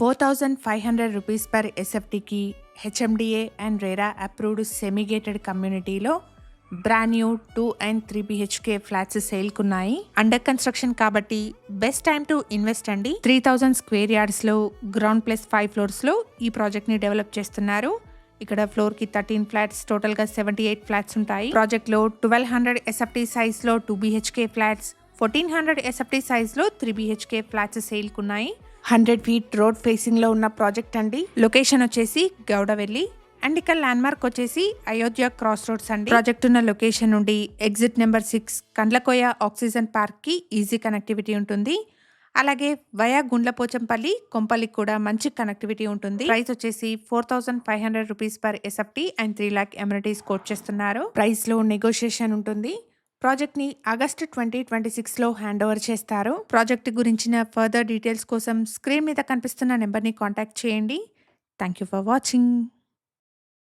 4,500 rupees per ఎస్ఎఫ్టీకి HMDA and RERA approved semi-gated కమ్యూనిటీలో brand new 2 and 3 BHK flats సేల్కున్నాయి. Under construction కాబట్టి best time to invest అండి. 3,000 square yards లో ground plus 5 floors లో ఈ ప్రాజెక్ట్ ని డెవలప్ చేస్తున్నారు. ఇక్కడ ఫ్లోర్ కి 13 ఫ్లాట్స్, టోటల్ గా 78 ఫ్లాట్స్ ఉంటాయి. ప్రాజెక్ట్ లో 1200 ఎస్ఎఫ్టీ సైజ్ లో 2 BHK ఫ్లాట్స్, 1400 ఎస్ఎఫ్టీ సైజ్ లో 3 BHK ఫ్లాట్స్ సేల్కున్నాయి. 100 feet రోడ్ ఫేసింగ్ లో ఉన్న ప్రాజెక్ట్ అండి. లొకేషన్ వచ్చేసి గౌడవెల్లి అండ్ ఇక్కడ ల్యాండ్ మార్క్ వచ్చేసి అయోధ్య క్రాస్ రోడ్స్ అండి. ప్రాజెక్ట్ ఉన్న లొకేషన్ నుండి exit number 6 Kandlakoya oxygen park కి ఈజీ కనెక్టివిటీ ఉంటుంది. అలాగే వయా గుండ్లపోచంపల్లి కొంపల్లికి కూడా మంచి కనెక్టివిటీ ఉంటుంది. ప్రైస్ వచ్చేసి 4,500 rupees per SFT and 3 lakh amenities quote చేస్తున్నారు. ప్రైస్ లో నెగోషియేషన్ ఉంటుంది. ప్రాజెక్ట్ ని ఆగస్టు 2026 లో హ్యాండ్ ఓవర్ చేస్తారు. ప్రాజెక్ట్ గురించిన ఫర్దర్ డీటెయిల్స్ కోసం స్క్రీన్ మీద కనిపిస్తున్న నెంబర్ ని కాంటాక్ట్ చేయండి. Thank you for watching.